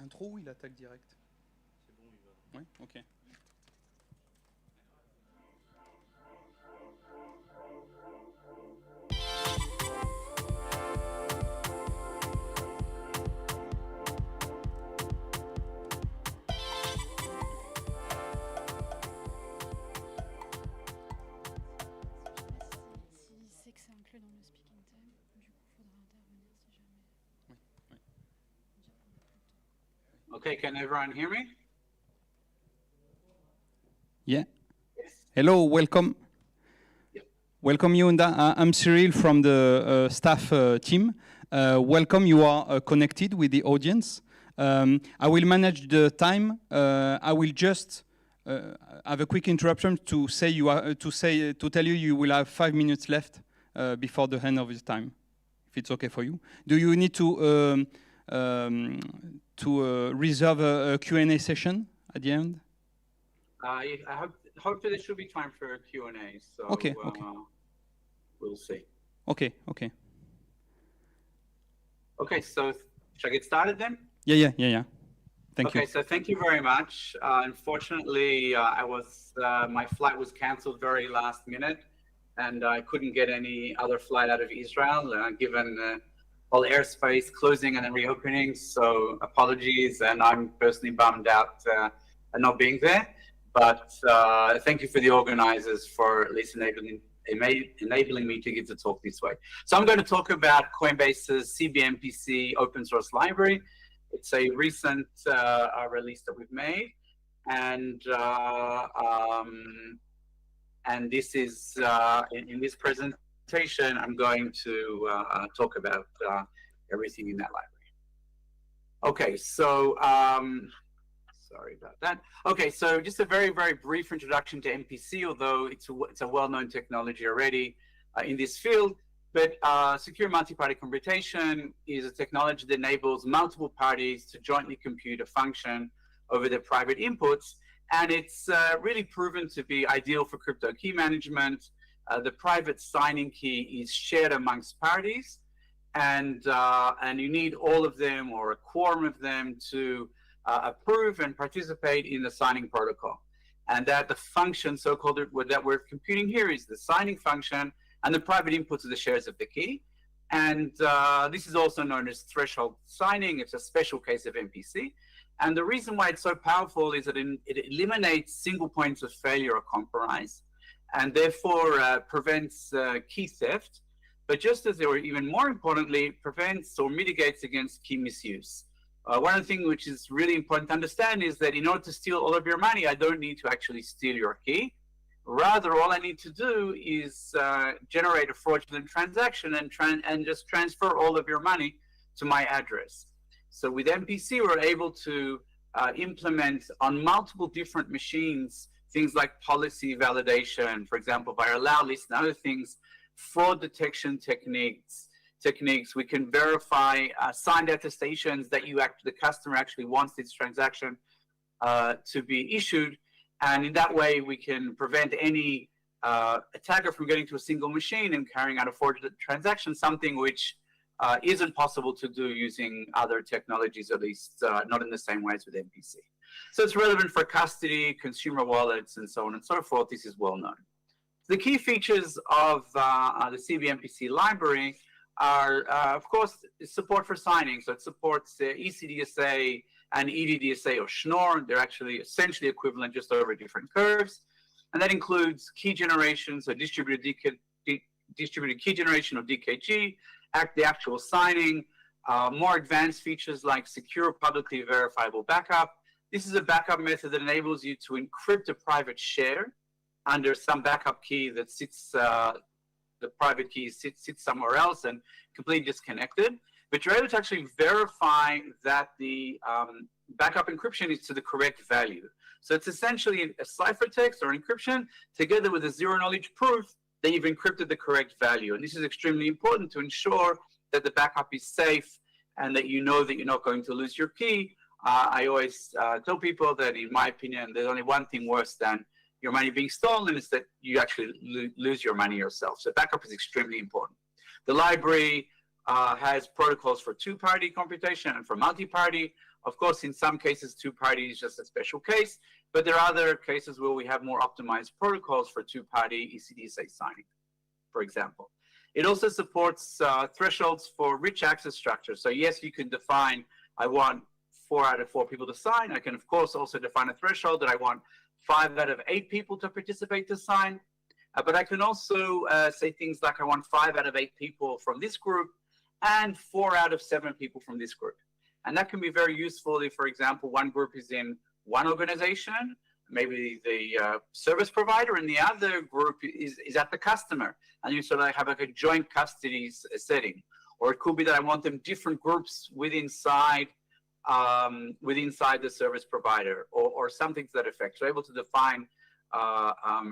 l'intro ou il attaque direct? C'est bon, il va. Ouais, ok. Si c'est que c'est inclus dans le speaking time, du coup, il faudra intervenir si jamais. Oui, oui. Okay, can everyone hear me? Yeah. Yes. Hello, welcome. Yep. Welcome, Yehuda. I'm Cyril from the staff team. Welcome, you are connected with the audience. I will manage the time. I will just have a quick interruption to say to tell you you will have 5 minutes left before the end of the time, if it's okay for you. Do you need to reserve a Q&A session at the end? I hopefully there should be time for a Q&A, so Okay. We'll see. Okay. Okay, so should I get started then? Yeah. Thank you. Okay, so thank you very much. Unfortunately, my flight was canceled very last minute, and I couldn't get any other flight out of Israel, given all airspace closing and then reopening. So apologies, and I'm personally bummed out at not being there. But thank you for the organizers for at least enabling me to get to talk this way. So I'm going to talk about Coinbase's cb-mpc open source library. It's a recent release that we've made, and this is in this presentation I'm going to talk about everything in that library. Okay, so sorry about that. Okay, so just a very brief introduction to MPC, although it's a well-known technology already in this field. But secure multi-party computation is a technology that enables multiple parties to jointly compute a function over their private inputs. And it's really proven to be ideal for crypto key management. The private signing key is shared amongst parties. And you need all of them or a quorum of them to approve and participate in the signing protocol. And that the function, so-called, that we're computing here is the signing function, and the private inputs are the shares of the key. And this is also known as threshold signing. It's a special case of MPC. And the reason why it's so powerful is that it eliminates single points of failure or compromise, and therefore prevents key theft. But just as, or even more importantly, prevents or mitigates against key misuse. One of the things which is really important to understand is that in order to steal all of your money, I don't need to actually steal your key. Rather, all I need to do is generate a fraudulent transaction and just transfer all of your money to my address. So with MPC, we're able to implement on multiple different machines things like policy validation, for example, by allow lists and other things, fraud detection techniques. We can verify signed attestations that the customer actually wants this transaction to be issued. And in that way, we can prevent any attacker from getting to a single machine and carrying out a fraudulent transaction, something which isn't possible to do using other technologies, at least not in the same way as with MPC. So it's relevant for custody, consumer wallets, and so on and so forth. This is well known. The key features of the cb-mpc library are, of course, support for signing. So it supports ECDSA and EDDSA or Schnorr. They're actually essentially equivalent, just over different curves. And that includes key generation, so distributed key generation or DKG, the actual signing, more advanced features like secure publicly verifiable backup. This is a backup method that enables you to encrypt a private share under some backup key that sits, the private key sits somewhere else and completely disconnected. But you're able to actually verify that the backup encryption is to the correct value. So it's essentially a ciphertext or encryption together with a zero-knowledge proof that you've encrypted the correct value. And this is extremely important to ensure that the backup is safe and that you know that you're not going to lose your key. I always tell people that, in my opinion, there's only one thing worse than your money being stolen, is that you actually lose your money yourself. So backup is extremely important. The library has protocols for two-party computation and for multi-party. Of course, in some cases, two-party is just a special case, but there are other cases where we have more optimized protocols for two-party ECDSA signing, for example. It also supports thresholds for rich access structures. So yes, you can define, I want 4 out of 4 people to sign. I can, of course, also define a threshold that I want 5 out of 8 people to participate to sign. But I can also say things like I want 5 out of 8 people from this group and 4 out of 7 people from this group. And that can be very useful if, for example, one group is in one organization, maybe the service provider, and the other group is at the customer. And you sort of have like a joint custody setting. Or it could be that I want them different groups within inside the service provider, or something to that effect. So able to define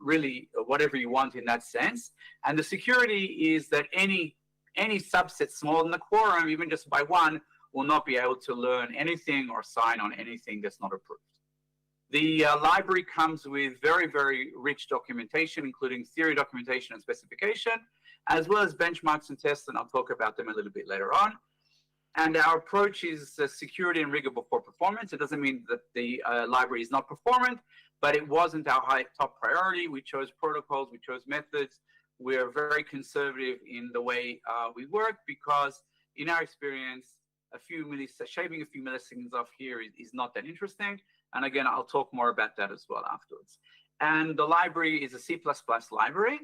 really whatever you want in that sense. And the security is that any subset smaller than the quorum, even just by one, will not be able to learn anything or sign on anything that's not approved. The library comes with very, very rich documentation, including theory documentation and specification, as well as benchmarks and tests, and I'll talk about them a little bit later on. And our approach is security and rigor before performance. It doesn't mean that the library is not performant, but it wasn't our top priority. We chose protocols, we chose methods. We're very conservative in the way we work, because in our experience, shaving a few milliseconds off here is not that interesting. And again, I'll talk more about that as well afterwards. And the library is a C++ library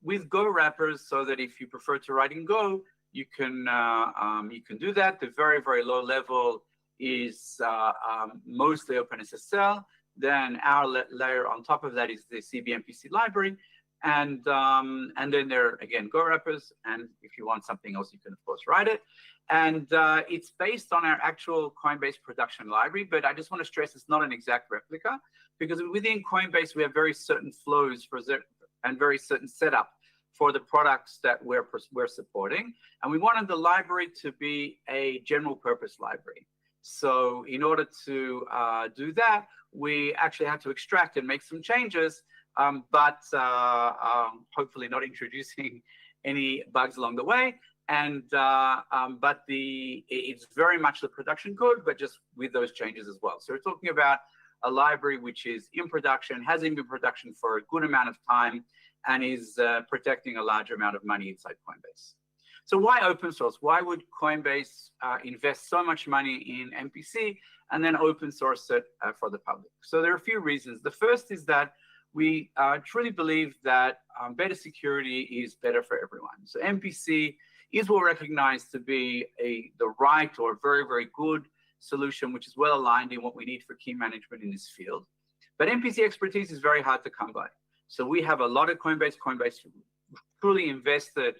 with Go wrappers, so that if you prefer to write in Go, you can do that. The very, very low level is mostly OpenSSL. Then our layer on top of that is the cb-mpc library. And then there are, again, Go wrappers. And if you want something else, you can, of course, write it. And it's based on our actual Coinbase production library. But I just want to stress it's not an exact replica, because within Coinbase, we have very certain flows and very certain setup for the products that we're supporting. And we wanted the library to be a general purpose library. So in order to do that, we actually had to extract and make some changes, but hopefully not introducing any bugs along the way. And but it's very much the production code, but just with those changes as well. So we're talking about a library which is in production, has been in production for a good amount of time, and is protecting a large amount of money inside Coinbase. So why open source? Why would Coinbase invest so much money in MPC and then open source it for the public? So there are a few reasons. The first is that we truly believe that better security is better for everyone. So MPC is well recognized to be the right or very, very good solution, which is well aligned in what we need for key management in this field. But MPC expertise is very hard to come by. So we have a lot of Coinbase truly invested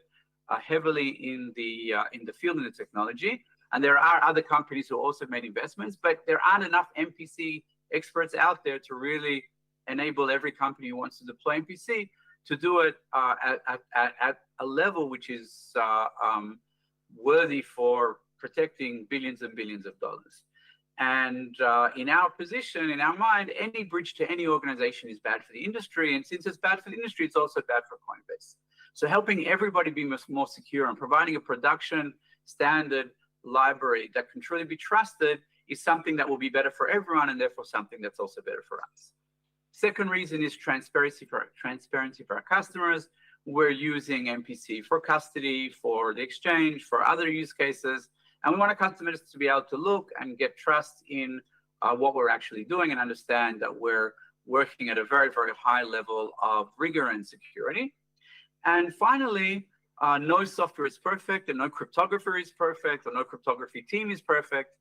heavily in the field and the technology. And there are other companies who also made investments, but there aren't enough MPC experts out there to really enable every company who wants to deploy MPC to do it at a level which is worthy for protecting billions and billions of dollars. And in our position, in our mind, any bridge to any organization is bad for the industry. And since it's bad for the industry, it's also bad for Coinbase. So helping everybody be more secure and providing a production standard library that can truly be trusted is something that will be better for everyone, and therefore something that's also better for us. Second reason is transparency for our customers. We're using MPC for custody, for the exchange, for other use cases. And we want our customers to be able to look and get trust in what we're actually doing and understand that we're working at a very, very high level of rigor and security. And finally, no software is perfect, and no cryptographer is perfect, or no cryptography team is perfect.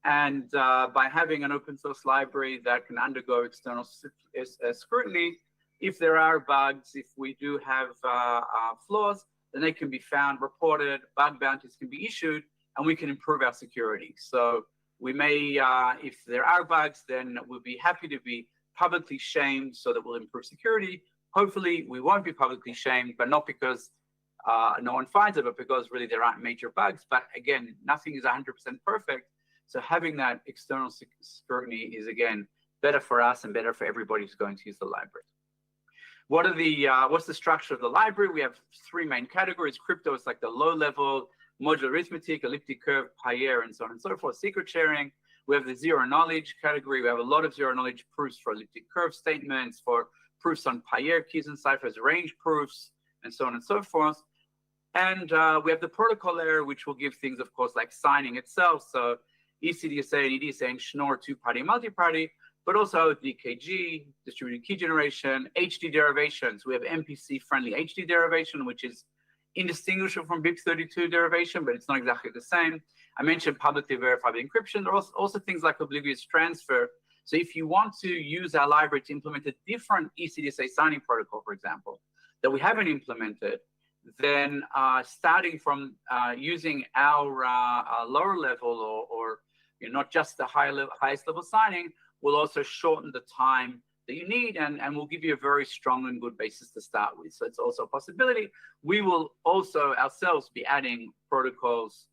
And by having an open source library that can undergo external scrutiny, if there are bugs, if we do have flaws, then they can be found, reported, bug bounties can be issued, and we can improve our security. So we may, if there are bugs, then we'll be happy to be publicly shamed so that we'll improve security. Hopefully we won't be publicly shamed, but not because no one finds it, but because really there aren't major bugs. But again, nothing is 100% perfect. So having that external scrutiny is, again, better for us and better for everybody who's going to use the library. What's the structure of the library? We have 3 main categories. Crypto is like the low level, modular arithmetic, elliptic curve, Payer, and so on and so forth, secret sharing. We have the zero knowledge category. We have a lot of zero knowledge proofs for elliptic curve statements, for proofs on Payer keys and ciphers, range proofs, and so on and so forth. And we have the protocol layer, which will give things, of course, like signing itself. So ECDSA and EDSA and Schnorr two-party, multi-party, but also DKG, distributed key generation, HD derivations. We have MPC-friendly HD derivation, which is indistinguishable from BIP32 derivation, but it's not exactly the same. I mentioned publicly verifiable encryption. There are also things like oblivious transfer. So if you want to use our library to implement a different ECDSA signing protocol, for example, that we haven't implemented, then starting from using our lower level or not just the highest level signing, will also shorten the time that you need and will give you a very strong and good basis to start with. So it's also a possibility. We will also ourselves be adding protocols.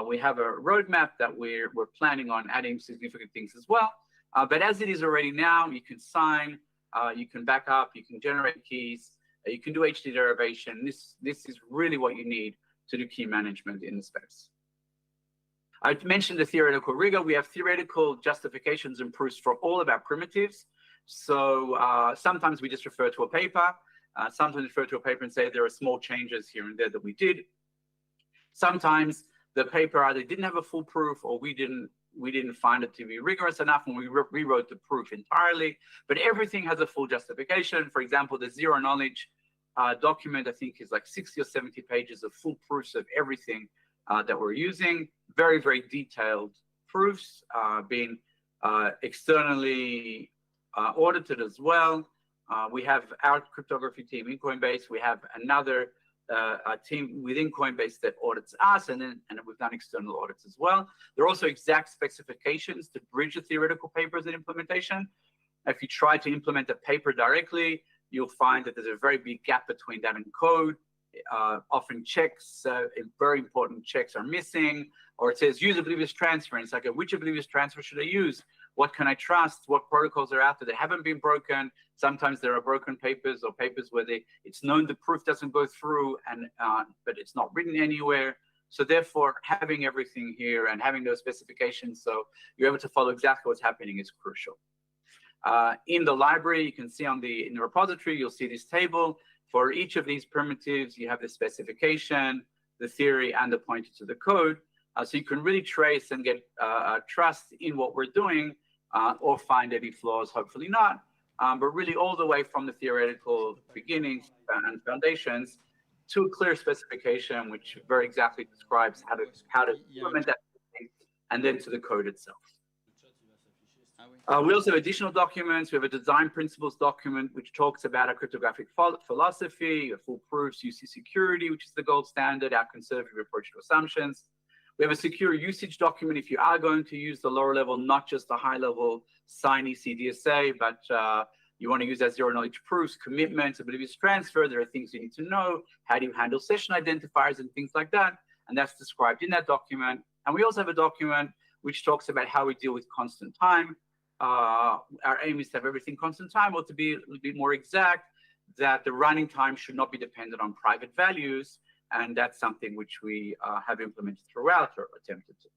We have a roadmap that we're planning on adding significant things as well. But as it is already now, you can sign, you can back up, you can generate keys, you can do HD derivation. This is really what you need to do key management in the space. I mentioned the theoretical rigor. We have theoretical justifications and proofs for all of our primitives. So sometimes we just refer to a paper. Sometimes we refer to a paper and say there are small changes here and there that we did. Sometimes the paper either didn't have a full proof or we didn't find it to be rigorous enough and we rewrote the proof entirely. But everything has a full justification. For example, the zero knowledge document, I think, is like 60 or 70 pages of full proofs of everything that we're using. Very, very detailed proofs being externally audited as well. We have our cryptography team in Coinbase. We have another team within Coinbase that audits us, and we've done external audits as well. There are also exact specifications to bridge the theoretical papers and implementation. If you try to implement a paper directly, you'll find that there's a very big gap between that and code. Often checks, very important checks are missing, or it says use oblivious transfer. And it's like, which oblivious transfer should I use? What can I trust? What protocols are out there that haven't been broken? Sometimes there are broken papers or papers where it's known the proof doesn't go through, but it's not written anywhere. So therefore, having everything here and having those specifications so you're able to follow exactly what's happening is crucial. In the library, you can see in the repository, you'll see this table. For each of these primitives, you have the specification, the theory, and the pointer to the code. So you can really trace and get trust in what we're doing or find any flaws, hopefully not. But really all the way from the theoretical beginnings and foundations to a clear specification, which very exactly describes how to implement that, and then to the code itself. We also have additional documents. We have a design principles document, which talks about our cryptographic philosophy, our full proofs, UC security, which is the gold standard, our conservative approach to assumptions. We have a secure usage document if you are going to use the lower level, not just the high level sign ECDSA, but you want to use that zero knowledge proofs, commitments, oblivious transfer. There are things you need to know. How do you handle session identifiers and things like that? And that's described in that document. And we also have a document which talks about how we deal with constant time. Our aim is to have everything constant time, or to be a little bit more exact, that the running time should not be dependent on private values. And that's something which we have implemented throughout or attempted to.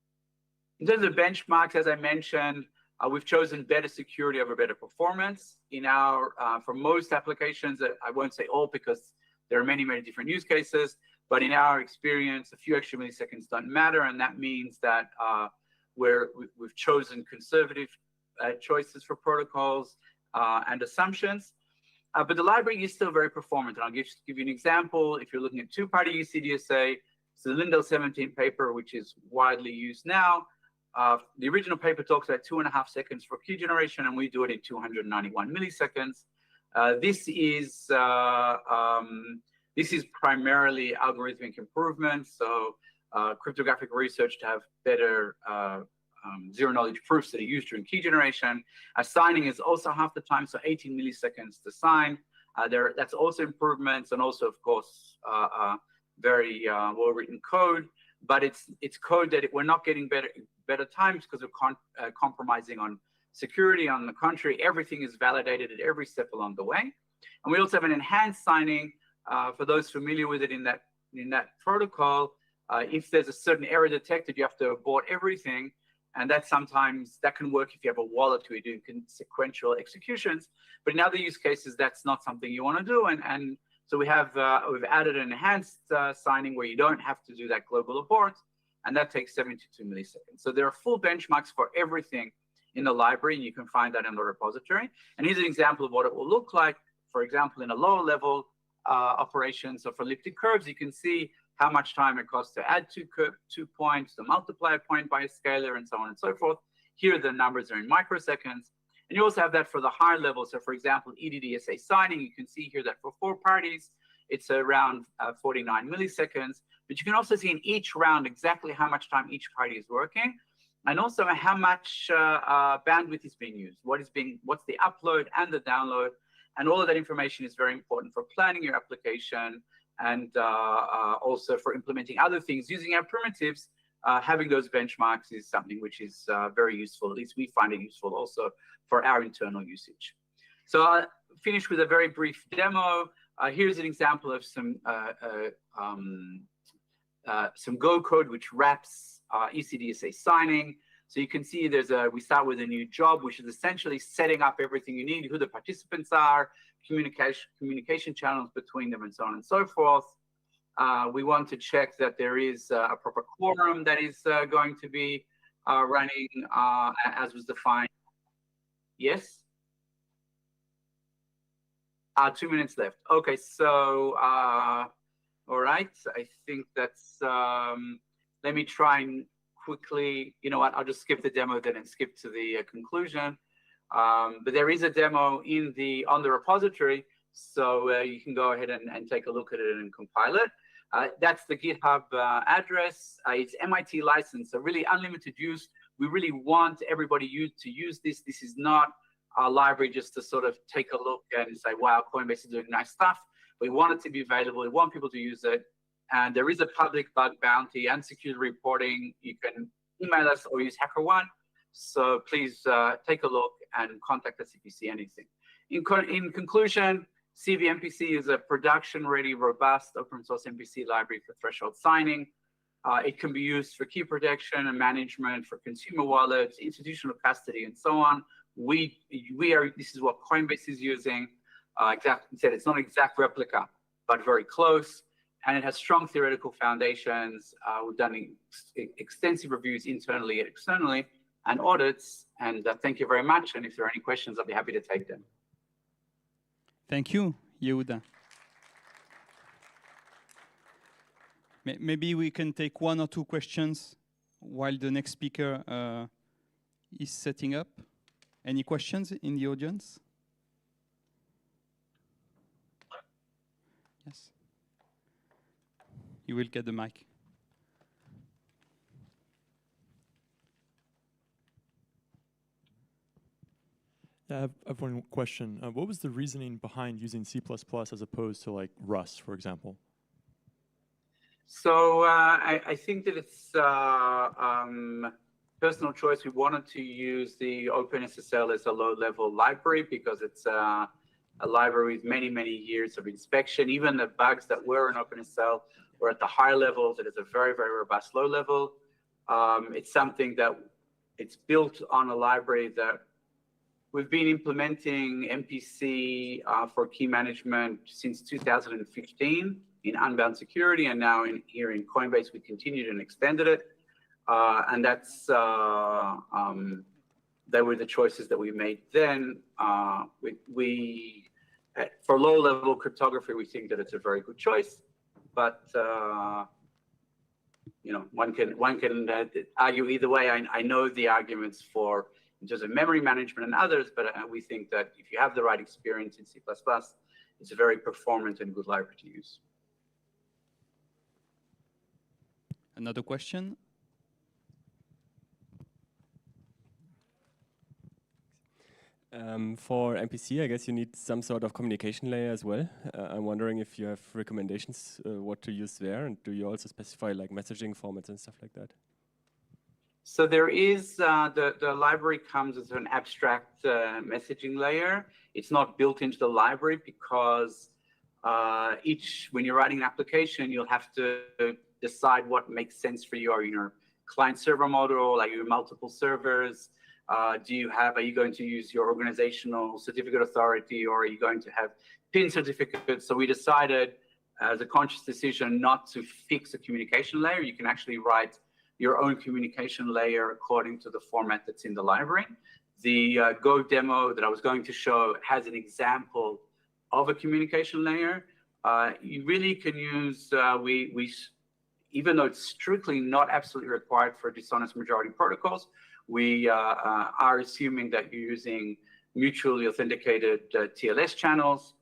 In terms of benchmarks, as I mentioned, we've chosen better security over better performance. In our, for most applications, I won't say all because there are many, many different use cases, but in our experience, a few extra milliseconds don't matter. And that means that we've chosen conservative choices for protocols and assumptions. But the library is still very performant. And I'll give you an example. If you're looking at two-party ECDSA, it's the Lindell 17 paper, which is widely used now. The original paper talks about 2.5 seconds for key generation, and we do it in 291 milliseconds. This is primarily algorithmic improvements. So cryptographic research to have better zero knowledge proofs that are used during key generation. Signing is also half the time, so 18 milliseconds to sign. That's also improvements, and also, of course, very well-written code. But it's code that we're not getting better times because we're compromising on security. On the contrary, everything is validated at every step along the way. And we also have an enhanced signing for those familiar with it in that protocol. If there's a certain error detected, you have to abort everything. And that sometimes that can work if you have a wallet where you do sequential executions. But in other use cases, that's not something you want to do. And so we've added an enhanced signing where you don't have to do that global abort, and that takes 72 milliseconds. So there are full benchmarks for everything in the library, and you can find that in the repository. And here's an example of what it will look like. For example, in a lower level operation, so for elliptic curves, you can see how much time it costs to add two points, to multiply a point by a scalar, and so on and so forth. Here, the numbers are in microseconds. And you also have that for the higher level. So for example, EDDSA signing, you can see here that for 4 parties, it's around 49 milliseconds. But you can also see in each round exactly how much time each party is working, and also how much bandwidth is being used, what's the upload and the download. And all of that information is very important for planning your application, and also for implementing other things using our primitives. Having those benchmarks is something which is very useful. At least we find it useful also for our internal usage. So I'll finish with a very brief demo. Here's an example of some Go code which wraps ECDSA signing. So you can see we start with a new job, which is essentially setting up everything you need, who the participants are, communication channels between them, and so on and so forth. We want to check that there is a proper quorum that is going to be running as was defined. Yes? 2 minutes left. Okay, so, all right. I think that's, let me try and quickly, you know what, I'll just skip the demo then and skip to the conclusion. But there is a demo on the repository, so you can go ahead and take a look at it and compile it. That's the GitHub address. It's MIT license, so really unlimited use. We really want everybody to use this. This is not a library just to sort of take a look and say, wow, Coinbase is doing nice stuff. We want it to be available. We want people to use it. And there is a public bug bounty and security reporting. You can email us or use HackerOne. So please take a look and contact us if you see anything. In conclusion, cb-mpc is a production-ready, robust open-source MPC library for threshold signing. It can be used for key protection and management, for consumer wallets, institutional custody, and so on. This is what Coinbase is using. It's not an exact replica, but very close. And it has strong theoretical foundations. We've done extensive reviews internally and externally, and audits. And thank you very much. And if there are any questions, I'll be happy to take them. Thank you, Yehuda. Maybe we can take 1 or 2 questions while the next speaker is setting up. Any questions in the audience? Yes. You will get the mic. Yeah, I have one question. What was the reasoning behind using C++ as opposed to like Rust, for example? So I think that it's personal choice. We wanted to use the OpenSSL as a low-level library because it's a library with many, many years of inspection. Even the bugs that were in OpenSSL were at the higher levels. It is a very, very robust low level. It's something that it's built on a library that we've been implementing MPC for key management since 2015 in Unbound Security, and now here in Coinbase, we continued and extended it. And that's they were the choices that we made then. For low-level cryptography, we think that it's a very good choice, but you know, one can argue either way. I know the arguments for in terms of memory management and others, but we think that if you have the right experience in C++, it's a very performant and good library to use. Another question? For MPC, I guess you need some sort of communication layer as well. I'm wondering if you have recommendations what to use there, and do you also specify like messaging formats and stuff like that? So there is, the library comes as an abstract messaging layer. It's not built into the library because when you're writing an application, you'll have to decide what makes sense for you in your client-server model? Like you have multiple servers? Are you going to use your organizational certificate authority, or are you going to have PIN certificates? So we decided as a conscious decision not to fix a communication layer. You can actually write your own communication layer according to the format that's in the library. The Go demo that I was going to show has an example of a communication layer. You really can use, even though it's strictly not absolutely required for dishonest majority protocols, we are assuming that you're using mutually authenticated TLS channels.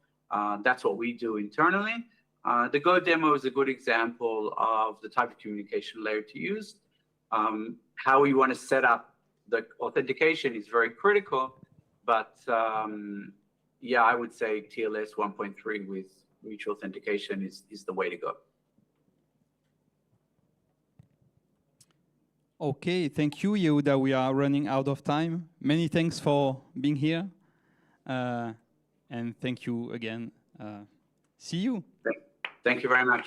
That's what we do internally. The Go demo is a good example of the type of communication layer to use. How you want to set up the authentication is very critical, but yeah, I would say TLS 1.3 with mutual authentication is the way to go. Okay, thank you, Yehuda. We are running out of time. Many thanks for being here. And thank you again. See you. Thank you very much.